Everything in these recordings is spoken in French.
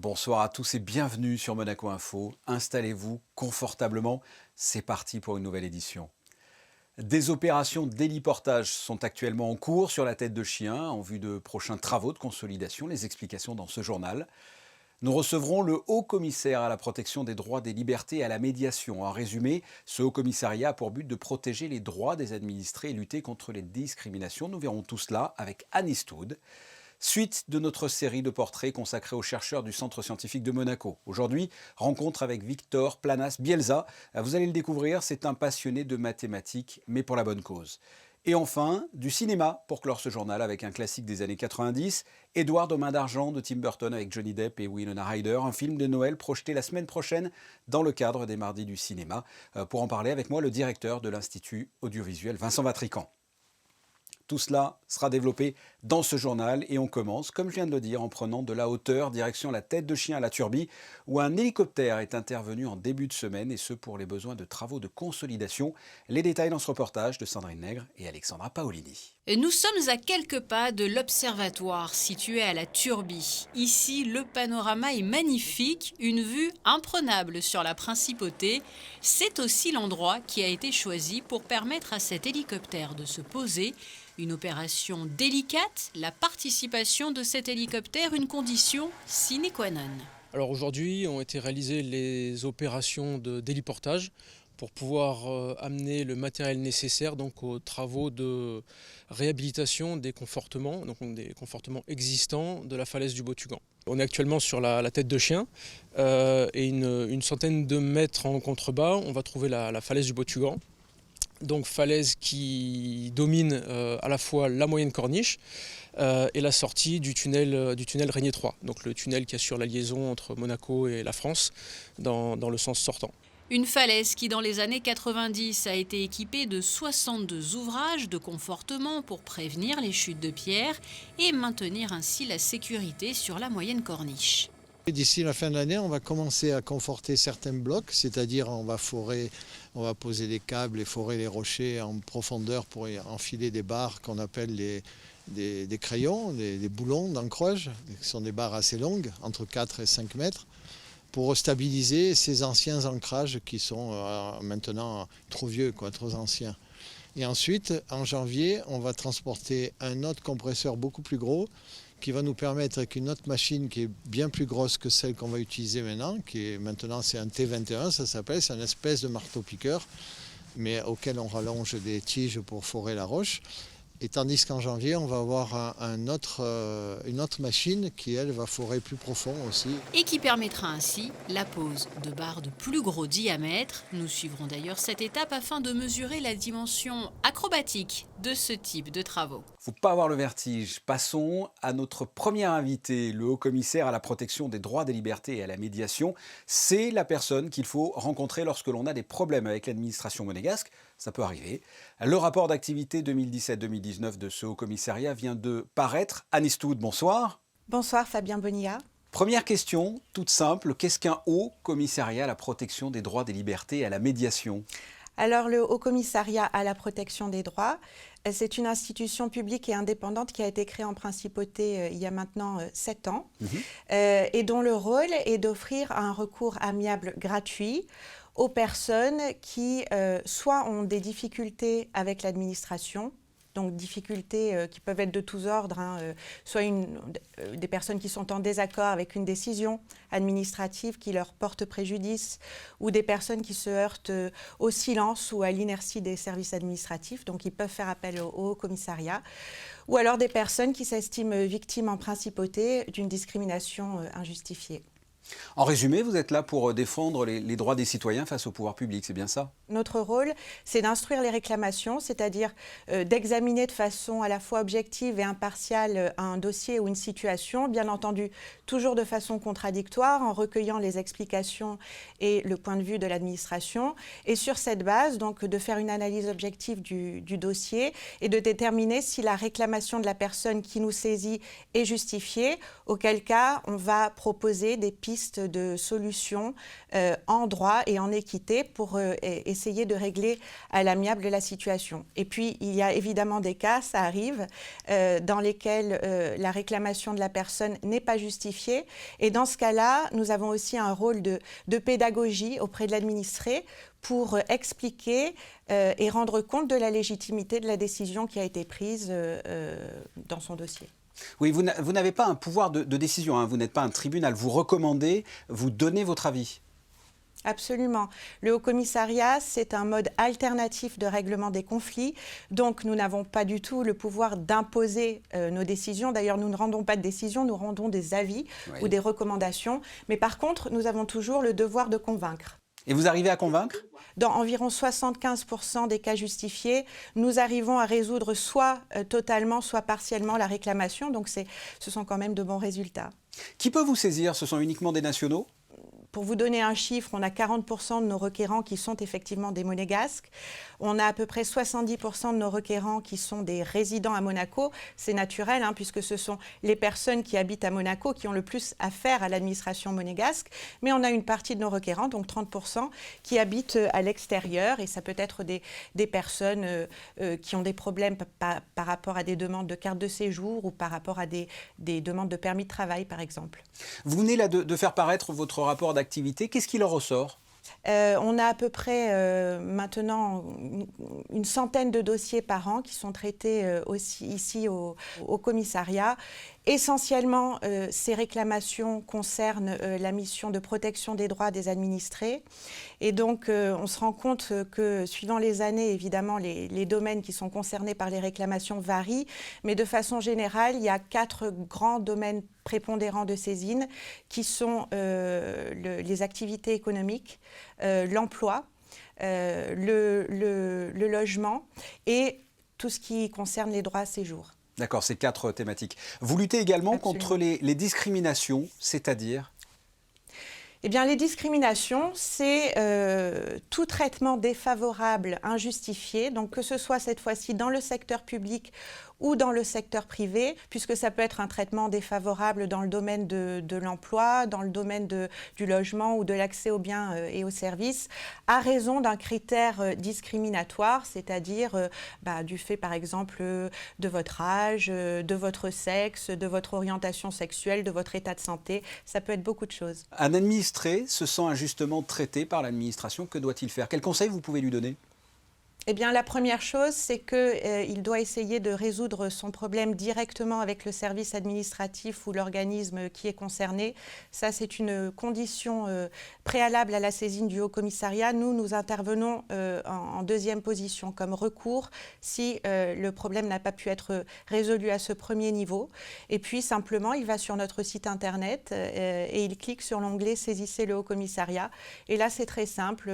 Bonsoir à tous et bienvenue sur Monaco Info. Installez-vous confortablement, c'est parti pour une nouvelle édition. Des opérations d'héliportage sont actuellement en cours sur la tête de chien en vue de prochains travaux de consolidation. Les explications dans ce journal. Nous recevrons le haut-commissaire à la protection des droits des libertés et à la médiation. En résumé, ce haut-commissariat a pour but de protéger les droits des administrés et lutter contre les discriminations. Nous verrons tout cela avec Annie Stoud. Suite de notre série de portraits consacrés aux chercheurs du Centre scientifique de Monaco. Aujourd'hui, rencontre avec Victor Planas Bielsa. Vous allez le découvrir, c'est un passionné de mathématiques, mais pour la bonne cause. Et enfin, du cinéma pour clore ce journal avec un classique des années 90, Édouard aux mains d'argent de Tim Burton avec Johnny Depp et Winona Ryder, un film de Noël projeté la semaine prochaine dans le cadre des Mardis du cinéma. Pour en parler avec moi, le directeur de l'Institut audiovisuel Vincent Vatrican. Tout cela sera développé dans ce journal et on commence, comme je viens de le dire, en prenant de la hauteur, direction la tête de chien à la Turbie, où un hélicoptère est intervenu en début de semaine et ce pour les besoins de travaux de consolidation. Les détails dans ce reportage de Sandrine Nègre et Alexandra Paolini. Nous sommes à quelques pas de l'observatoire situé à la Turbie. Ici, le panorama est magnifique, une vue imprenable sur la principauté. C'est aussi l'endroit qui a été choisi pour permettre à cet hélicoptère de se poser. Une opération délicate, la participation de cet hélicoptère, une condition sine qua non. Alors aujourd'hui ont été réalisées les opérations d'héliportage pour pouvoir amener le matériel nécessaire donc, aux travaux de réhabilitation des confortements, donc des confortements existants de la falaise du Botugan. On est actuellement sur la tête de chien et une centaine de mètres en contrebas, on va trouver la falaise du Botugan. Donc falaise qui domine à la fois la moyenne corniche et la sortie du tunnel Régnier 3, donc le tunnel qui assure la liaison entre Monaco et la France dans le sens sortant. Une falaise qui, dans les années 90, a été équipée de 62 ouvrages de confortement pour prévenir les chutes de pierre et maintenir ainsi la sécurité sur la moyenne corniche. D'ici la fin de l'année, on va commencer à conforter certains blocs, c'est-à-dire on va poser des câbles et forer les rochers en profondeur pour y enfiler des barres qu'on appelle des crayons, des boulons d'ancrage, qui sont des barres assez longues, entre 4 et 5 mètres, pour stabiliser ces anciens ancrages qui sont maintenant trop vieux, trop anciens. Et ensuite, en janvier, on va transporter un autre compresseur beaucoup plus gros qui va nous permettre, avec une autre machine qui est bien plus grosse que celle qu'on va utiliser maintenant, c'est un T21, ça s'appelle, c'est une espèce de marteau-piqueur, mais auquel on rallonge des tiges pour forer la roche. Et tandis qu'en janvier, on va avoir une autre machine qui, elle, va forer plus profond aussi. Et qui permettra ainsi la pose de barres de plus gros diamètre. Nous suivrons d'ailleurs cette étape afin de mesurer la dimension acrobatique de ce type de travaux. Faut pas avoir le vertige. Passons à notre premier invité, le haut-commissaire à la protection des droits des libertés et à la médiation. C'est la personne qu'il faut rencontrer lorsque l'on a des problèmes avec l'administration monégasque. Ça peut arriver. Le rapport d'activité 2017-2019 de ce haut-commissariat vient de paraître. Annie Stoud, bonsoir. Bonsoir Fabien Bonilla. Première question, toute simple. Qu'est-ce qu'un haut-commissariat à la protection des droits des libertés et à la médiation ? Alors le Haut-Commissariat à la protection des droits, c'est une institution publique et indépendante qui a été créée en principauté il y a maintenant 7 ans et dont le rôle est d'offrir un recours amiable gratuit aux personnes qui soit ont des difficultés avec l'administration, donc difficultés qui peuvent être de tous ordres, soit des personnes qui sont en désaccord avec une décision administrative qui leur porte préjudice, ou des personnes qui se heurtent au silence ou à l'inertie des services administratifs, donc ils peuvent faire appel au Haut-Commissariat, ou alors des personnes qui s'estiment victimes en principauté d'une discrimination injustifiée. En résumé, vous êtes là pour défendre les droits des citoyens face au pouvoir public, c'est bien ça ? Notre rôle, c'est d'instruire les réclamations, c'est-à-dire d'examiner de façon à la fois objective et impartiale un dossier ou une situation, bien entendu toujours de façon contradictoire, en recueillant les explications et le point de vue de l'administration, et sur cette base, donc, de faire une analyse objective du dossier et de déterminer si la réclamation de la personne qui nous saisit est justifiée, auquel cas on va proposer des pistes pistes de solutions en droit et en équité pour essayer de régler à l'amiable la situation. Et puis, il y a évidemment des cas, ça arrive, dans lesquels la réclamation de la personne n'est pas justifiée. Et dans ce cas-là, nous avons aussi un rôle de pédagogie auprès de l'administré pour expliquer et rendre compte de la légitimité de la décision qui a été prise dans son dossier. Oui, vous n'avez pas un pouvoir de décision, hein. Vous n'êtes pas un tribunal. Vous recommandez, vous donnez votre avis. Absolument. Le Haut-Commissariat, c'est un mode alternatif de règlement des conflits. Donc, nous n'avons pas du tout le pouvoir d'imposer nos décisions. D'ailleurs, nous ne rendons pas de décisions, nous rendons des avis ou des recommandations. Mais par contre, nous avons toujours le devoir de convaincre. Et vous arrivez à convaincre ? Dans environ 75% des cas justifiés, nous arrivons à résoudre soit totalement, soit partiellement la réclamation. Donc, ce sont quand même de bons résultats. Qui peut vous saisir ? Ce sont uniquement des nationaux ? Pour vous donner un chiffre, on a 40% de nos requérants qui sont effectivement des monégasques. On a à peu près 70% de nos requérants qui sont des résidents à Monaco. C'est naturel, hein, puisque ce sont les personnes qui habitent à Monaco qui ont le plus affaire à l'administration monégasque. Mais on a une partie de nos requérants, donc 30%, qui habitent à l'extérieur. Et ça peut être des personnes qui ont des problèmes par rapport à des demandes de carte de séjour ou par rapport à des demandes de permis de travail, par exemple. Vous venez là de faire paraître votre rapport d'activité. Qu'est-ce qui en ressort ? On a à peu près maintenant une centaine de dossiers par an qui sont traités aussi ici au commissariat. Essentiellement, ces réclamations concernent la mission de protection des droits des administrés. Et donc, on se rend compte que, suivant les années, évidemment, les domaines qui sont concernés par les réclamations varient. Mais de façon générale, il y a 4 grands domaines prépondérants de saisine qui sont les activités économiques, l'emploi, le logement et tout ce qui concerne les droits à séjour. D'accord, c'est 4 thématiques. Vous luttez également contre les discriminations, c'est-à-dire ? Eh bien, les discriminations, c'est tout traitement défavorable, injustifié, donc que ce soit cette fois-ci dans le secteur public ou dans le secteur privé, puisque ça peut être un traitement défavorable dans le domaine de l'emploi, dans le domaine du logement ou de l'accès aux biens et aux services, à raison d'un critère discriminatoire, c'est-à-dire du fait, par exemple, de votre âge, de votre sexe, de votre orientation sexuelle, de votre état de santé. Ça peut être beaucoup de choses. Un administré se sent injustement traité par l'administration. Que doit-il faire ? Quels conseils vous pouvez lui donner ? Eh bien, la première chose, c'est qu'il doit essayer de résoudre son problème directement avec le service administratif ou l'organisme qui est concerné. Ça, c'est une condition préalable à la saisine du Haut-Commissariat. Nous intervenons en deuxième position comme recours si le problème n'a pas pu être résolu à ce premier niveau. Et puis, simplement, il va sur notre site Internet et il clique sur l'onglet « Saisissez le Haut-Commissariat ». Et là, c'est très simple.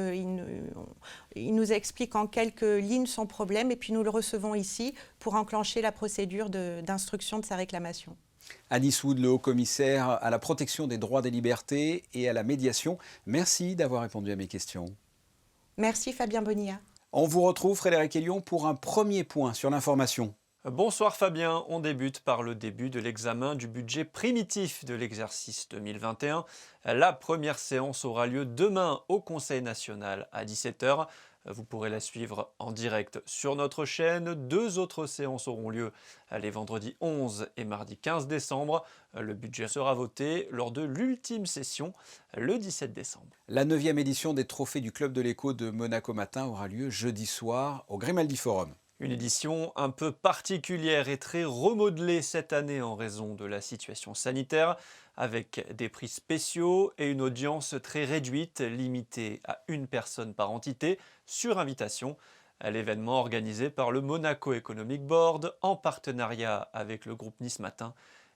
Il nous explique en quelques lignes son problème et puis nous le recevons ici pour enclencher la procédure d'instruction de sa réclamation. Anis Wood, le haut-commissaire à la protection des droits des libertés et à la médiation, merci d'avoir répondu à mes questions. Merci Fabien Bonilla. On vous retrouve, Frédéric Elion, pour un premier point sur l'information. Bonsoir Fabien, on débute par le début de l'examen du budget primitif de l'exercice 2021. La première séance aura lieu demain au Conseil national à 17h. Vous pourrez la suivre en direct sur notre chaîne. 2 autres séances auront lieu les vendredis 11 et mardi 15 décembre. Le budget sera voté lors de l'ultime session le 17 décembre. La 9e édition des Trophées du Club de l'Écho de Monaco Matin aura lieu jeudi soir au Grimaldi Forum. Une édition un peu particulière et très remodelée cette année en raison de la situation sanitaire, avec des prix spéciaux et une audience très réduite, limitée à 1 personne par entité, sur invitation. L'événement organisé par le Monaco Economic Board en partenariat avec le groupe Nice Matin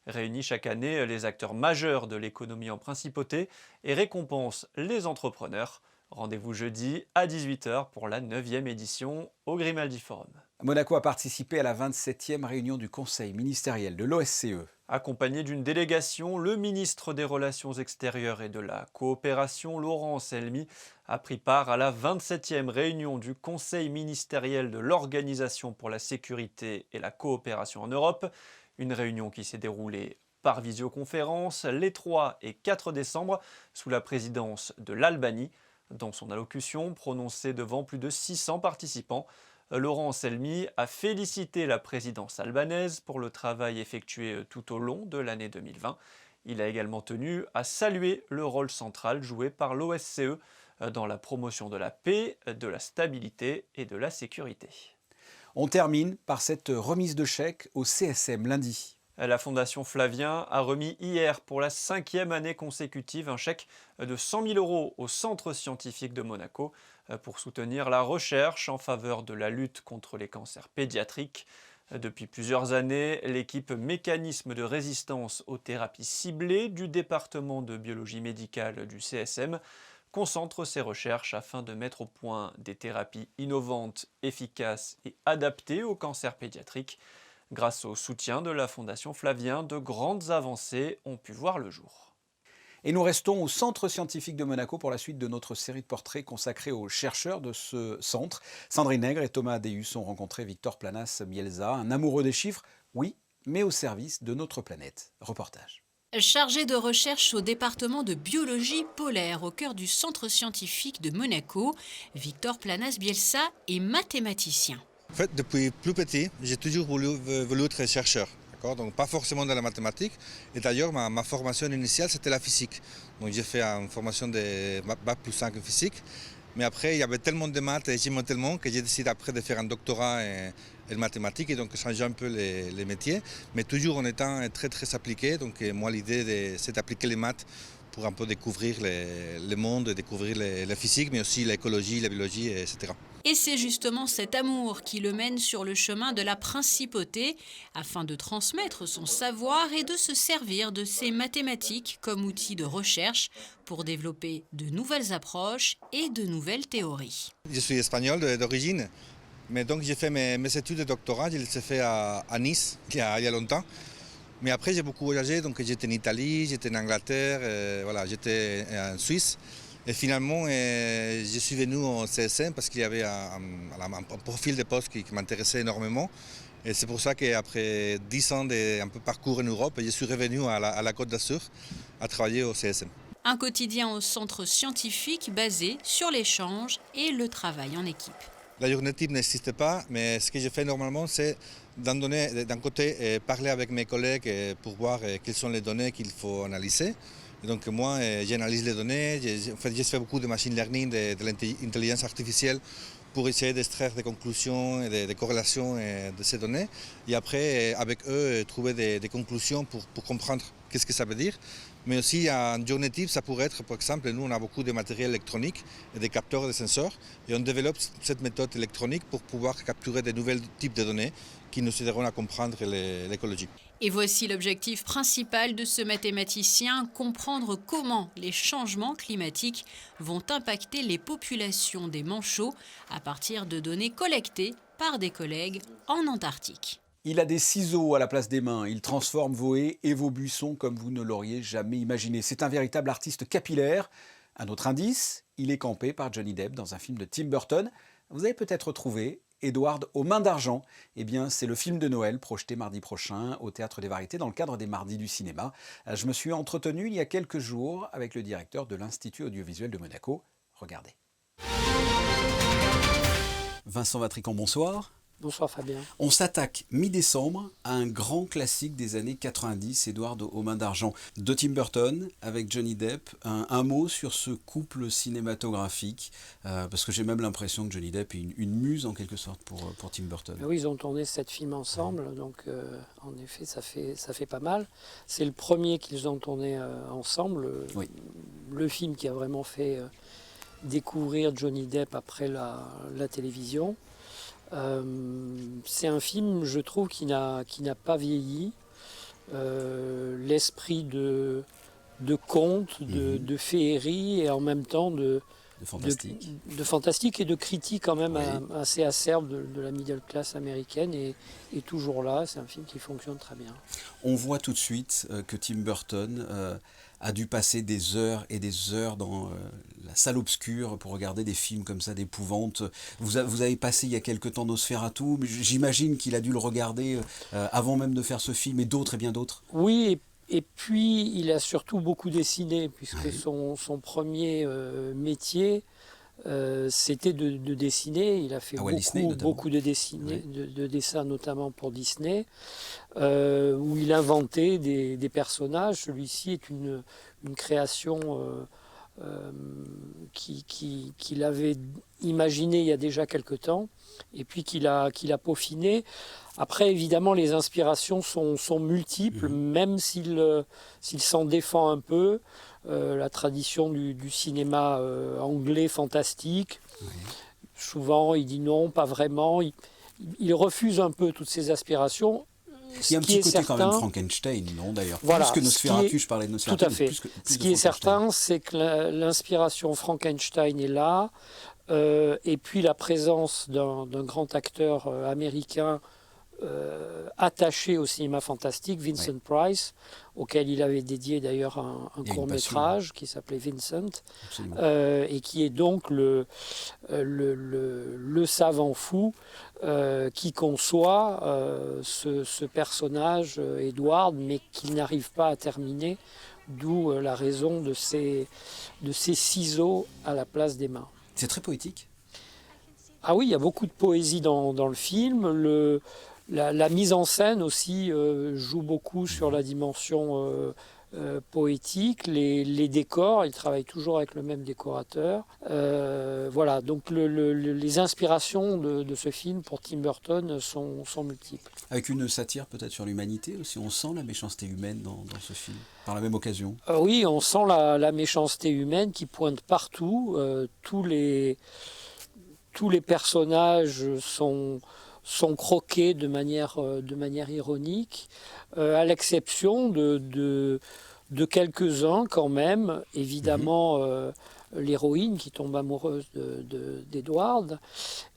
réunit chaque année les acteurs majeurs de l'économie en principauté et récompense les entrepreneurs. Rendez-vous jeudi à 18h pour la 9e édition au Grimaldi Forum. Monaco a participé à la 27e réunion du Conseil ministériel de l'OSCE. Accompagné d'une délégation, le ministre des Relations extérieures et de la coopération, Laurent Selmy, a pris part à la 27e réunion du Conseil ministériel de l'Organisation pour la sécurité et la coopération en Europe. Une réunion qui s'est déroulée par visioconférence les 3 et 4 décembre sous la présidence de l'Albanie. Dans son allocution prononcée devant plus de 600 participants, Laurent Anselmi a félicité la présidence albanaise pour le travail effectué tout au long de l'année 2020. Il a également tenu à saluer le rôle central joué par l'OSCE dans la promotion de la paix, de la stabilité et de la sécurité. On termine par cette remise de chèques au CSM lundi. La Fondation Flavien a remis hier pour la 5e année consécutive un chèque de 100 000 € au Centre scientifique de Monaco pour soutenir la recherche en faveur de la lutte contre les cancers pédiatriques. Depuis plusieurs années, l'équipe Mécanisme de résistance aux thérapies ciblées du département de biologie médicale du CSM concentre ses recherches afin de mettre au point des thérapies innovantes, efficaces et adaptées au cancer pédiatrique. Grâce au soutien de la Fondation Flavien, de grandes avancées ont pu voir le jour. Et nous restons au Centre scientifique de Monaco pour la suite de notre série de portraits consacrés aux chercheurs de ce centre. Sandrine Nègre et Thomas Deus ont rencontré Victor Planas Bielsa, un amoureux des chiffres, oui, mais au service de notre planète. Reportage. Chargé de recherche au département de biologie polaire au cœur du Centre scientifique de Monaco, Victor Planas Bielsa est mathématicien. En fait, depuis plus petit, j'ai toujours voulu être chercheur. Donc pas forcément dans la mathématique. Et d'ailleurs, ma formation initiale, c'était la physique. Donc j'ai fait une formation de Bac plus 5 en physique. Mais après, il y avait tellement de maths et j'aimais tellement que j'ai décidé après de faire un doctorat en mathématiques et donc changer un peu les métiers. Mais toujours en étant très très appliqué. Donc moi, l'idée, c'est d'appliquer les maths pour un peu découvrir le monde, découvrir la physique, mais aussi l'écologie, la biologie, etc. Et c'est justement cet amour qui le mène sur le chemin de la principauté, afin de transmettre son savoir et de se servir de ses mathématiques comme outil de recherche pour développer de nouvelles approches et de nouvelles théories. Je suis espagnol d'origine, mais donc j'ai fait mes études de doctorat, je les ai fait à Nice il y a longtemps. Mais après j'ai beaucoup voyagé, donc j'étais en Italie, j'étais en Angleterre, voilà, j'étais en Suisse. Et finalement, je suis venu au CSM parce qu'il y avait un profil de poste qui m'intéressait énormément. Et c'est pour ça qu'après 10 ans d'un peu parcours en Europe, je suis revenu à la Côte d'Azur à travailler au CSM. Un quotidien au centre scientifique basé sur l'échange et le travail en équipe. La journée type n'existe pas, mais ce que je fais normalement, c'est d'un côté parler avec mes collègues pour voir quelles sont les données qu'il faut analyser. Et donc moi, j'analyse les données, je fais beaucoup de machine learning, de l'intelligence artificielle pour essayer d'extraire des conclusions et des corrélations de ces données. Et après, avec eux, trouver des conclusions pour comprendre qu'est-ce que ça veut dire. Mais aussi, en journée type, ça pourrait être, par exemple, nous, on a beaucoup de matériel électronique et des capteurs et des sensors. Et on développe cette méthode électronique pour pouvoir capturer de nouveaux types de données qui nous aideront à comprendre l'écologie. Et voici l'objectif principal de ce mathématicien, comprendre comment les changements climatiques vont impacter les populations des manchots à partir de données collectées par des collègues en Antarctique. Il a des ciseaux à la place des mains, il transforme vos haies et vos buissons comme vous ne l'auriez jamais imaginé. C'est un véritable artiste capillaire. Un autre indice, il est campé par Johnny Depp dans un film de Tim Burton. Vous avez peut-être trouvé Edward aux mains d'argent. Eh bien, c'est le film de Noël projeté mardi prochain au Théâtre des Variétés dans le cadre des Mardis du cinéma. Je me suis entretenu il y a quelques jours avec le directeur de l'Institut audiovisuel de Monaco. Regardez. Vincent Vatrican, bonsoir. Bonsoir Fabien. On s'attaque mi-décembre à un grand classique des années 90, Edward aux mains d'argent, de Tim Burton avec Johnny Depp. Un mot sur ce couple cinématographique, parce que j'ai même l'impression que Johnny Depp est une muse en quelque sorte pour Tim Burton. Oui, ils ont tourné 7 films ensemble, donc en effet ça fait pas mal. C'est le premier qu'ils ont tourné ensemble, Oui. Le film qui a vraiment fait découvrir Johnny Depp après la télévision. C'est un film, je trouve, qui n'a pas vieilli. L'esprit de conte, de féerie et en même temps de fantastique et de critique quand même assez acerbe de la middle class américaine est toujours là. C'est un film qui fonctionne très bien. On voit tout de suite que Tim Burton a dû passer des heures et des heures dans la salle obscure pour regarder des films comme ça d'épouvante. Vous avez passé il y a quelque temps Nosferatu, mais j'imagine qu'il a dû le regarder avant même de faire ce film et d'autres et bien d'autres. Oui, Et puis, il a surtout beaucoup dessiné, puisque son premier métier, c'était de dessiner. Il a fait beaucoup de dessins, notamment pour Disney, où il inventait des personnages. Celui-ci est une création qu'il avait imaginé il y a déjà quelque temps, et puis qu'il a peaufiné. Après, évidemment, les inspirations sont multiples, même s'il s'en défend un peu. La tradition du cinéma anglais fantastique. Souvent, il dit non, pas vraiment. Il refuse un peu toutes ces aspirations. Il y a un petit côté quand même Frankenstein, non d'ailleurs? Voilà, plus que Nosferatu, je parlais de Nosferatu. Tout à fait. Ce qui est certain, c'est que l'inspiration Frankenstein est là. Et puis la présence d'un grand acteur américain attaché au cinéma fantastique, Vincent Price, auquel il avait dédié d'ailleurs un court-métrage qui s'appelait Vincent, et qui est donc le savant fou qui conçoit ce personnage, Edward, mais qu'il n'arrive pas à terminer, d'où la raison de ces ciseaux à la place des mains. C'est très poétique. Ah oui, il y a beaucoup de poésie dans le film. La mise en scène aussi joue beaucoup sur la dimension poétique. Les décors, il travaille toujours avec le même décorateur. Voilà, donc les inspirations de ce film pour Tim Burton sont multiples. Avec une satire peut-être sur l'humanité aussi, on sent la méchanceté humaine dans ce film, par la même occasion. Oui, on sent la méchanceté humaine qui pointe partout. Tous les personnages sont croqués de manière ironique, à l'exception de quelques-uns quand même. Évidemment, l'héroïne qui tombe amoureuse d'Edward.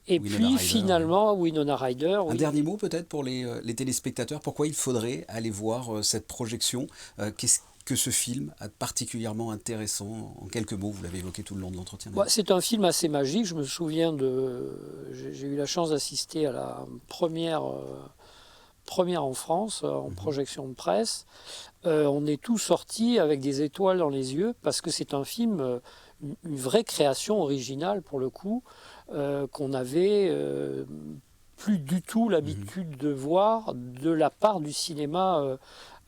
Et puis finalement, Winona Ryder. Un dernier mot peut-être pour les téléspectateurs. Pourquoi il faudrait aller voir cette projection? Qu'est-ce que ce film a particulièrement intéressant? En quelques mots, vous l'avez évoqué tout le long de l'entretien. C'est un film assez magique. Je me souviens j'ai eu la chance d'assister à la première en France, en projection de presse. On est tous sortis avec des étoiles dans les yeux, parce que c'est un film, une vraie création originale pour le coup, qu'on n'avait plus du tout l'habitude de voir de la part du cinéma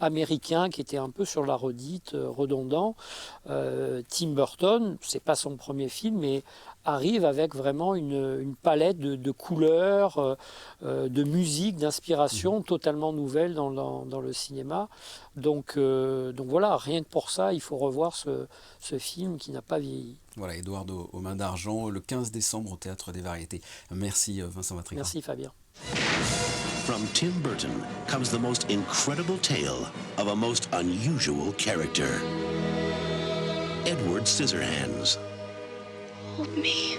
américain, qui était un peu sur la redite, redondant. Tim Burton, c'est pas son premier film, mais arrive avec vraiment une palette de couleurs, de musique, d'inspiration totalement nouvelle dans le cinéma. Donc voilà, rien que pour ça, il faut revoir ce film qui n'a pas vieilli. Voilà, Edward aux mains d'argent, le 15 décembre au Théâtre des Variétés. Merci Vincent Vatrigan. Merci Fabien. From Tim Burton comes the most incredible tale of a most unusual character. Edward Scissorhands. Hold me.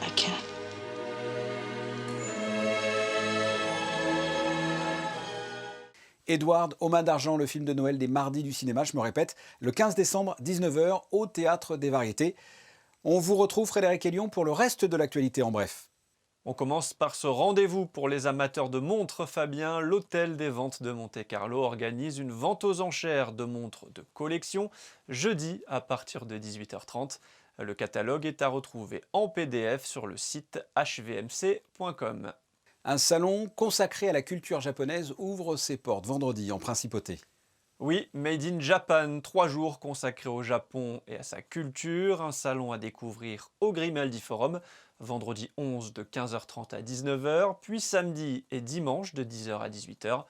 I can't. Edward aux mains d'argent, le film de Noël des mardis du cinéma, je me répète, le 15 décembre, 19h, au Théâtre des Variétés. On vous retrouve, Frédéric Hélion, pour le reste de l'actualité en bref. On commence par ce rendez-vous pour les amateurs de montres, Fabien. L'Hôtel des Ventes de Monte-Carlo organise une vente aux enchères de montres de collection jeudi à partir de 18h30. Le catalogue est à retrouver en PDF sur le site hvmc.com. Un salon consacré à la culture japonaise ouvre ses portes vendredi en Principauté. Oui, Made in Japan, 3 jours consacrés au Japon et à sa culture. Un salon à découvrir au Grimaldi Forum, vendredi 11 de 15h30 à 19h, puis samedi et dimanche de 10h à 18h.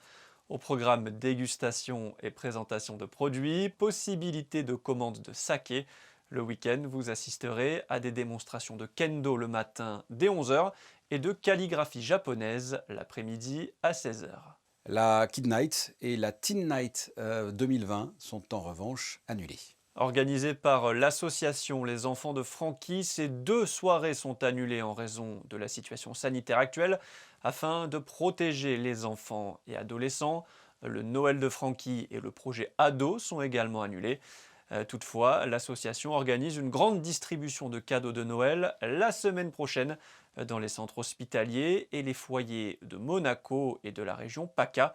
Au programme dégustation et présentation de produits, possibilité de commande de saké. Le week-end, vous assisterez à des démonstrations de kendo le matin dès 11h et de calligraphie japonaise l'après-midi à 16h. La Kid Night et la Teen Night 2020 sont en revanche annulées. Organisées par l'association Les Enfants de Francky, ces 2 soirées sont annulées en raison de la situation sanitaire actuelle afin de protéger les enfants et adolescents. Le Noël de Francky et le projet Ado sont également annulés. Toutefois, l'association organise une grande distribution de cadeaux de Noël la semaine prochaine dans les centres hospitaliers et les foyers de Monaco et de la région PACA.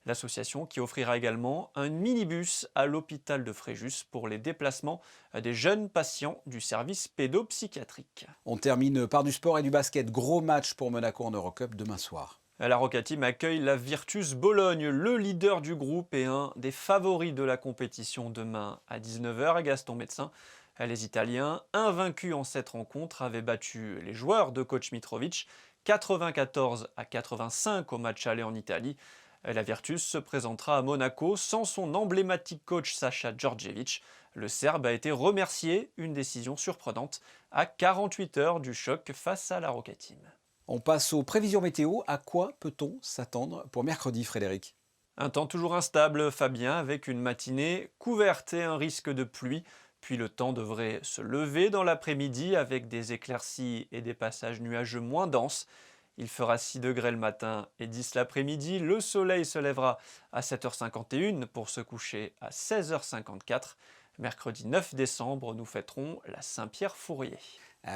L'association qui offrira également un minibus à l'hôpital de Fréjus pour les déplacements des jeunes patients du service pédopsychiatrique. On termine par du sport et du basket. Gros match pour Monaco en Eurocup demain soir. La Rocca Team accueille la Virtus Bologne, le leader du groupe et un des favoris de la compétition demain à 19h à Gaston Médecin. Les Italiens, invaincus en cette rencontre, avaient battu les joueurs de coach Mitrovic 94-85 au match aller en Italie. La Virtus se présentera à Monaco sans son emblématique coach Sacha Djordjevic. Le Serbe a été remercié, une décision surprenante, à 48 heures du choc face à la Rocca Team. On passe aux prévisions météo. À quoi peut-on s'attendre pour mercredi, Frédéric ? Un temps toujours instable, Fabien, avec une matinée couverte et un risque de pluie. Puis le temps devrait se lever dans l'après-midi avec des éclaircies et des passages nuageux moins denses. Il fera 6 degrés le matin et 10 l'après-midi. Le soleil se lèvera à 7h51 pour se coucher à 16h54. Mercredi 9 décembre, nous fêterons la Saint-Pierre-Fourier.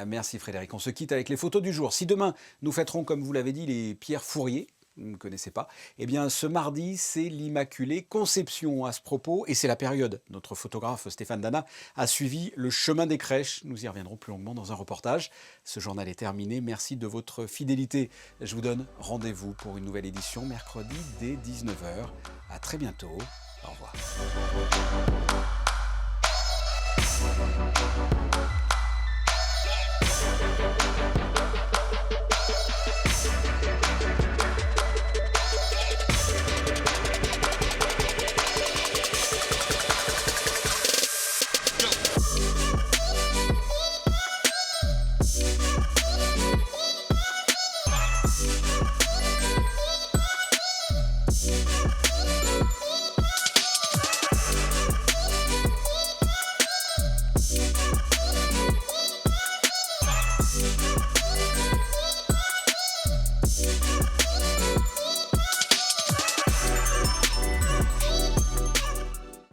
Merci Frédéric. On se quitte avec les photos du jour. Si demain, nous fêterons, comme vous l'avez dit, les Pierre Fourier, vous ne connaissez pas, eh bien ce mardi, c'est l'Immaculée Conception à ce propos, et c'est la période. Notre photographe Stéphane Dana a suivi le chemin des crèches. Nous y reviendrons plus longuement dans un reportage. Ce journal est terminé. Merci de votre fidélité. Je vous donne rendez-vous pour une nouvelle édition mercredi dès 19h. À très bientôt. Au revoir.